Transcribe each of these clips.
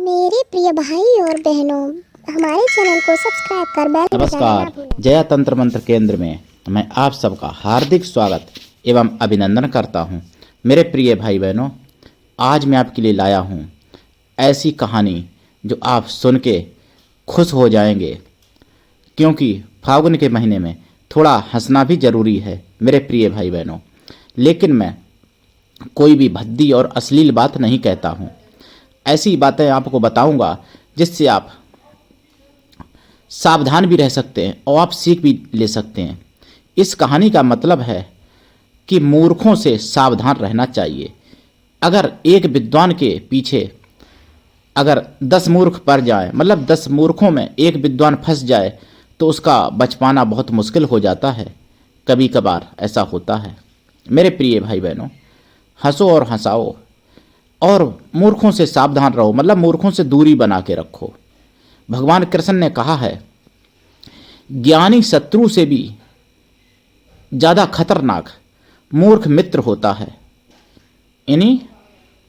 मेरे प्रिय भाई और बहनों, हमारे चैनल को सब्सक्राइब कर बेल नमस्कार। जया तंत्र मंत्र केंद्र में मैं आप सबका हार्दिक स्वागत एवं अभिनंदन करता हूं। मेरे प्रिय भाई बहनों, आज मैं आपके लिए लाया हूं ऐसी कहानी जो आप सुन के खुश हो जाएंगे, क्योंकि फागुन के महीने में थोड़ा हंसना भी जरूरी है मेरे प्रिय भाई बहनों। लेकिन मैं कोई भी भद्दी और अश्लील बात नहीं कहता हूं। ऐसी बातें आपको बताऊंगा जिससे आप सावधान भी रह सकते हैं और आप सीख भी ले सकते हैं। इस कहानी का मतलब है कि मूर्खों से सावधान रहना चाहिए। अगर एक विद्वान के पीछे अगर 10 मूर्ख पड़ जाए, मतलब 10 मूर्खों में एक विद्वान फंस जाए, तो उसका बच पाना बहुत मुश्किल हो जाता है। कभी कभार ऐसा होता है। मेरे प्रिय भाई बहनों, हंसो और हंसाओ और मूर्खों से सावधान रहो, मतलब मूर्खों से दूरी बना के रखो। भगवान कृष्ण ने कहा है, ज्ञानी शत्रु से भी ज्यादा खतरनाक मूर्ख मित्र होता है। यानी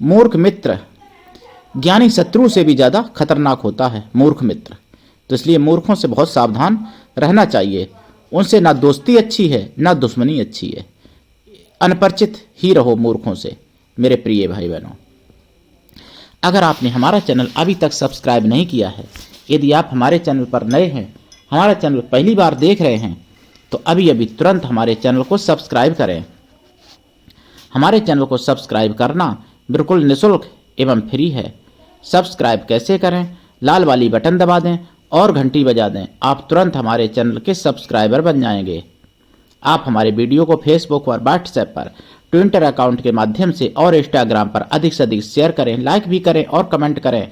मूर्ख मित्र ज्ञानी शत्रु से भी ज्यादा खतरनाक होता है मूर्ख मित्र। तो इसलिए मूर्खों से बहुत सावधान रहना चाहिए। उनसे ना दोस्ती अच्छी है ना दुश्मनी अच्छी है। अनपरिचित ही रहो मूर्खों से। मेरे प्रिय भाई बहनों, अगर आपने हमारा चैनल अभी तक सब्सक्राइब नहीं किया है, यदि आप हमारे चैनल पर नए हैं, हमारा चैनल पहली बार देख रहे हैं, तो अभी अभी तुरंत हमारे चैनल को सब्सक्राइब करें। हमारे चैनल को सब्सक्राइब करना बिल्कुल निःशुल्क एवं फ्री है। सब्सक्राइब कैसे करें? लाल वाली बटन दबा दें और घंटी बजा दें। आप तुरंत हमारे चैनल के सब्सक्राइबर बन जाएंगे। आप हमारे वीडियो को फेसबुक और व्हाट्सएप पर, ट्विटर अकाउंट के माध्यम से और इंस्टाग्राम पर अधिक से अधिक शेयर करें, लाइक भी करें और कमेंट करें।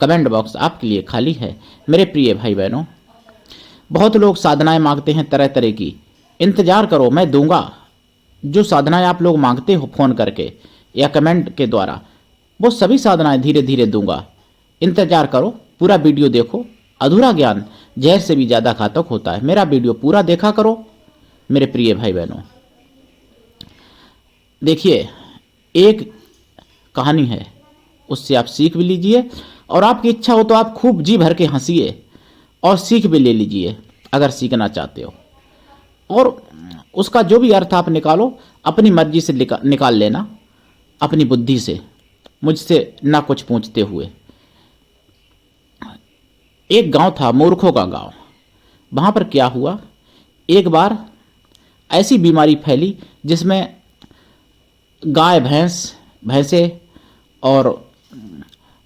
कमेंट बॉक्स आपके लिए खाली है। मेरे प्रिय भाई बहनों, बहुत लोग साधनाएं मांगते हैं तरह तरह की। इंतजार करो, मैं दूंगा। जो साधनाएं आप लोग मांगते हो फोन करके या कमेंट के द्वारा, वो सभी साधनाएं धीरे धीरे दूंगा। इंतजार करो, पूरा वीडियो देखो। अधूरा ज्ञान जहर से भी ज्यादा घातक होता है। मेरा वीडियो पूरा देखा करो मेरे प्रिय भाई बहनों। देखिए, एक कहानी है, उससे आप सीख भी लीजिए और आपकी इच्छा हो तो आप खूब जी भर के हंसिए और सीख भी ले लीजिए अगर सीखना चाहते हो। और उसका जो भी अर्थ आप निकालो, अपनी मर्जी से निकाल लेना, अपनी बुद्धि से, मुझसे ना कुछ पूछते हुए। एक गांव था, मूर्खों का गांव। वहां पर क्या हुआ, एक बार ऐसी बीमारी फैली जिसमें गाय, भैंसे और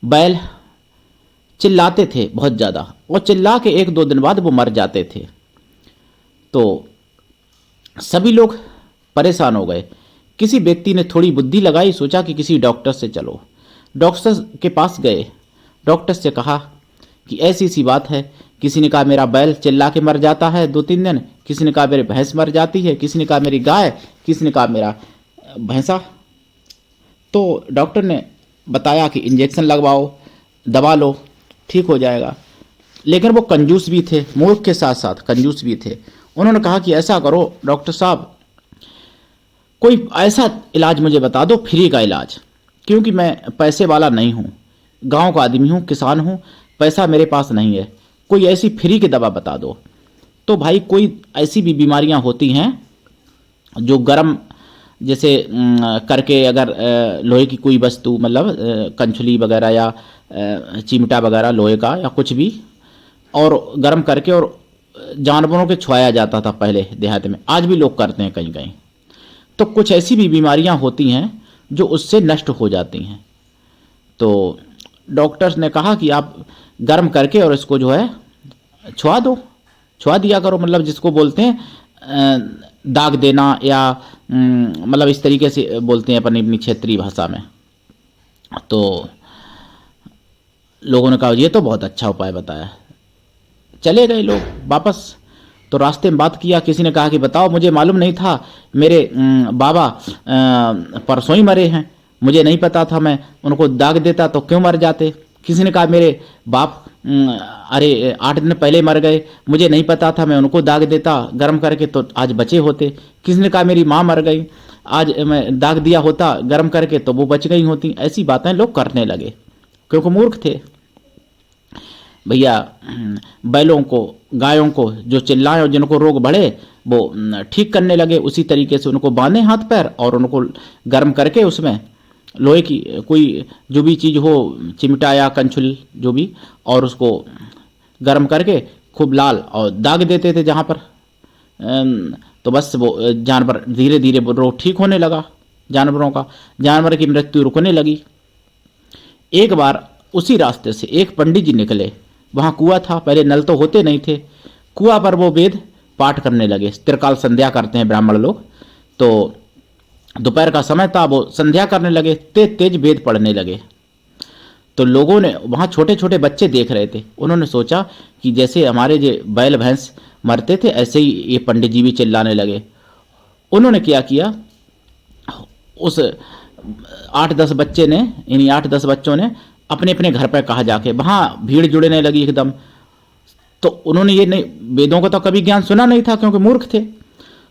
बैल चिल्लाते थे बहुत ज़्यादा, और चिल्ला के 1-2 दिन बाद वो मर जाते थे। तो सभी लोग परेशान हो गए। किसी व्यक्ति ने थोड़ी बुद्धि लगाई, सोचा कि किसी डॉक्टर से चलो। डॉक्टर के पास गए। डॉक्टर से कहा कि ऐसी सी बात है। किसी ने कहा मेरा बैल चिल्ला के मर जाता है 2-3 दिन, किसी ने कहा मेरी भैंस मर जाती है, किसी ने कहा मेरी गाय, किसी ने कहा मेरा भैंसा। तो डॉक्टर ने बताया कि इंजेक्शन लगवाओ, दवा लो, ठीक हो जाएगा। लेकिन वो कंजूस भी थे, मूर्ख के साथ साथ कंजूस भी थे। उन्होंने कहा कि ऐसा करो डॉक्टर साहब, कोई ऐसा इलाज मुझे बता दो, फ्री का इलाज, क्योंकि मैं पैसे वाला नहीं हूँ, गांव का आदमी हूँ, किसान हूँ, पैसा मेरे पास नहीं है। कोई ऐसी फ्री की दवा बता दो। तो भाई, कोई ऐसी भी बीमारियां होती हैं जो गर्म जैसे करके, अगर लोहे की कोई वस्तु, मतलब कंछुली वगैरह या चिमटा वगैरह लोहे का या कुछ भी, और गर्म करके और जानवरों के छुआया जाता था पहले देहात में। आज भी लोग करते हैं कहीं कहीं। तो कुछ ऐसी भी बीमारियां होती हैं जो उससे नष्ट हो जाती हैं। तो डॉक्टर्स ने कहा कि आप गर्म करके और इसको जो है छुआ दो, छुआ दिया करो, मतलब जिसको बोलते हैं दाग देना, या मतलब इस तरीके से बोलते हैं अपनी क्षेत्रीय भाषा में। तो लोगों ने कहा ये तो बहुत अच्छा उपाय बताया। चले गए लोग वापस। तो रास्ते में बात किया, किसी ने कहा कि बताओ, मुझे मालूम नहीं था, मेरे बाबा परसों ही मरे हैं, मुझे नहीं पता था, मैं उनको दाग देता तो क्यों मर जाते। किसी ने कहा मेरे बाप अरे 8 दिन पहले मर गए, मुझे नहीं पता था, मैं उनको दाग देता गर्म करके तो आज बचे होते। किसी ने कहा मेरी माँ मर गई, आज मैं दाग दिया होता गर्म करके तो वो बच गई होती। ऐसी बातें लोग करने लगे। क्योंकि मूर्ख थे भैया। बैलों को, गायों को जो चिल्लाए और जिनको रोग बढ़े वो ठीक करने लगे। उसी तरीके से उनको बांधे हाथ पैर और उनको गर्म करके उसमें लोहे की कोई जो भी चीज़ हो, चिमटा या कंछुल जो भी, और उसको गर्म करके खूब लाल और दाग देते थे जहाँ पर। तो बस वो जानवर धीरे धीरे वो रोग ठीक होने लगा जानवरों का, जानवर की मृत्यु रुकने लगी। एक बार उसी रास्ते से एक पंडित जी निकले। वहाँ कुआं था, पहले नल तो होते नहीं थे। कुआं पर वो वेद पाठ करने लगे। त्रिकाल संध्या करते हैं ब्राह्मण लोग, तो दोपहर का समय था, वो संध्या करने लगे, तेज तेज वेद पढ़ने लगे। तो लोगों ने, वहाँ छोटे छोटे बच्चे देख रहे थे, उन्होंने सोचा कि जैसे हमारे जो बैल भैंस मरते थे ऐसे ही ये पंडित जी भी चिल्लाने लगे। उन्होंने क्या किया, उस 8-10 बच्चे ने, यानी 8-10 बच्चों ने अपने अपने घर पर कहा जाके, वहाँ भीड़ जुड़ने लगी एकदम। तो उन्होंने ये नहीं, वेदों का तो कभी ज्ञान सुना नहीं था क्योंकि मूर्ख थे।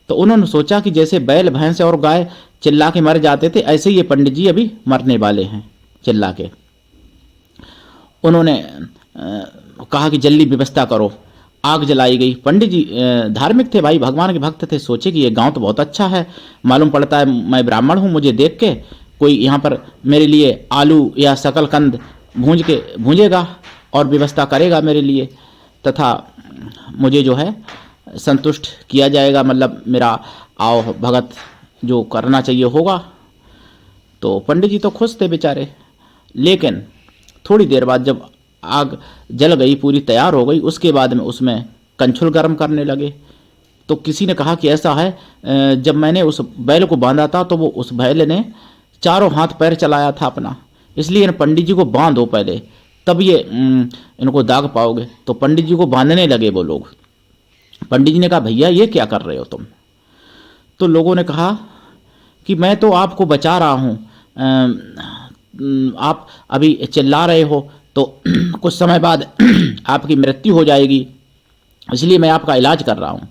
तो उन्होंने सोचा कि जैसे बैल भैंस और गाय चिल्ला के मर जाते थे ऐसे ही ये पंडित जी अभी मरने वाले हैं चिल्ला के। उन्होंने कहा कि जल्दी व्यवस्था करो। आग जलाई गई। पंडित जी धार्मिक थे भाई, भगवान के भक्त थे। सोचे कि ये गांव तो बहुत अच्छा है, मालूम पड़ता है मैं ब्राह्मण हूँ, मुझे देख के कोई यहाँ पर मेरे लिए आलू या सकल कंद भूंजेगा और व्यवस्था करेगा मेरे लिए, तथा मुझे जो है संतुष्ट किया जाएगा, मतलब मेरा आओ भगत जो करना चाहिए होगा। तो पंडित जी तो खुश थे बेचारे। लेकिन थोड़ी देर बाद जब आग जल गई, पूरी तैयार हो गई, उसके बाद में उसमें कंछुल गर्म करने लगे। तो किसी ने कहा कि ऐसा है, जब मैंने उस बैल को बांधा था तो वो उस बैल ने चारों हाथ पैर चलाया था अपना, इसलिए इन पंडित जी को बांधो पहले, तब ये इनको दाग पाओगे। तो पंडित जी को बांधने लगे वो लोग। पंडित जी ने कहा भैया ये क्या कर रहे हो तुम? तो लोगों ने कहा कि मैं तो आपको बचा रहा हूँ, आप अभी चिल्ला रहे हो तो कुछ समय बाद आपकी मृत्यु हो जाएगी, इसलिए मैं आपका इलाज कर रहा हूँ।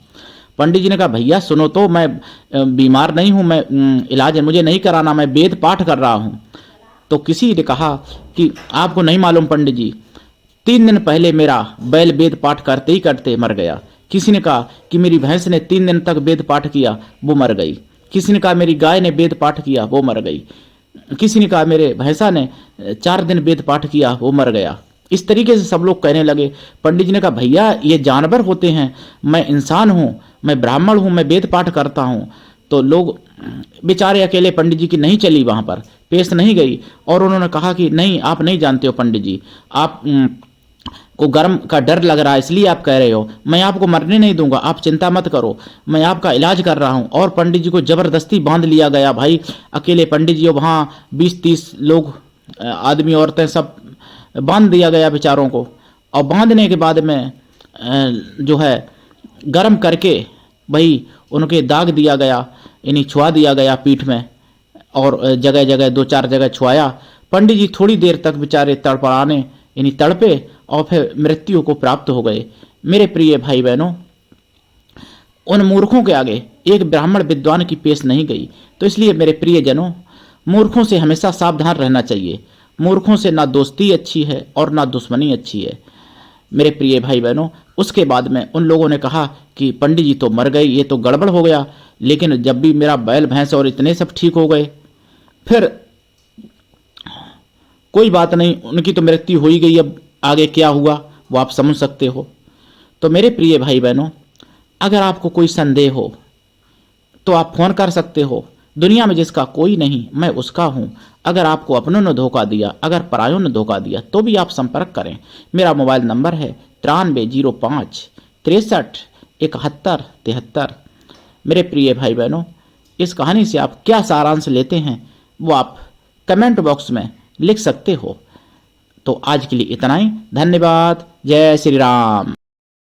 पंडित जी ने कहा भैया सुनो तो, मैं बीमार नहीं हूँ, मैं इलाज मुझे नहीं कराना, मैं वेद पाठ कर रहा हूँ। तो किसी ने कहा कि आपको नहीं मालूम पंडित जी, 3 दिन पहले मेरा बैल वेद पाठ करते ही करते मर गया। किसी ने कहा कि मेरी भैंस ने 3 दिन तक वेद पाठ किया, वो मर गई। किसी ने कहा मेरी गाय ने वेद पाठ किया, वो मर गई। किसी ने कहा मेरे भैंसा ने 4 दिन वेद पाठ किया, वो मर गया। इस तरीके से सब लोग कहने लगे। पंडित जी ने कहा भैया ये जानवर होते हैं, मैं इंसान हूँ, मैं ब्राह्मण हूँ, मैं वेद पाठ करता हूँ। तो लोग बेचारे अकेले पंडित जी की नहीं चली, वहाँ पर पेश नहीं गई। और उन्होंने कहा कि नहीं, आप नहीं जानते हो पंडित जी, आप को गर्म का डर लग रहा है इसलिए आप कह रहे हो, मैं आपको मरने नहीं दूंगा, आप चिंता मत करो, मैं आपका इलाज कर रहा हूँ। और पंडित जी को जबरदस्ती बांध लिया गया भाई। अकेले पंडित जी, वहाँ 20-30 लोग, आदमी औरतें, सब बांध दिया गया बेचारों को। और बांधने के बाद में जो है गर्म करके भाई उनके दाग दिया गया, यानी छुआ दिया गया पीठ में, और जगह जगह 2-4 जगह छुआया। पंडित जी थोड़ी देर तक बेचारे तड़पड़ाने, यानी तड़पे, और फिर मृत्यु को प्राप्त हो गए। मेरे प्रिय भाई बहनों, उन मूर्खों के आगे एक ब्राह्मण विद्वान की पेश नहीं गई। तो इसलिए मेरे प्रिय जनों, मूर्खों से हमेशा सावधान रहना चाहिए। मूर्खों से ना दोस्ती अच्छी है और ना दुश्मनी अच्छी है मेरे प्रिय भाई बहनों। उसके बाद में उन लोगों ने कहा कि पंडित जी तो मर गए, ये तो गड़बड़ हो गया, लेकिन जब भी मेरा बैल भैंस और इतने सब ठीक हो गए, फिर कोई बात नहीं, उनकी तो मृत्यु हो ही गई, अब आगे क्या हुआ वो आप समझ सकते हो। तो मेरे प्रिय भाई बहनों, अगर आपको कोई संदेह हो तो आप फोन कर सकते हो। दुनिया में जिसका कोई नहीं, मैं उसका हूं। अगर आपको अपनों ने धोखा दिया, अगर परायों ने धोखा दिया, तो भी आप संपर्क करें। मेरा मोबाइल नंबर है 9305 63 71 73। मेरे प्रिय भाई बहनों, इस कहानी से आप क्या सारांश लेते हैं वो आप कमेंट बॉक्स में लिख सकते हो। तो आज के लिए इतना ही, धन्यवाद। जय श्री राम।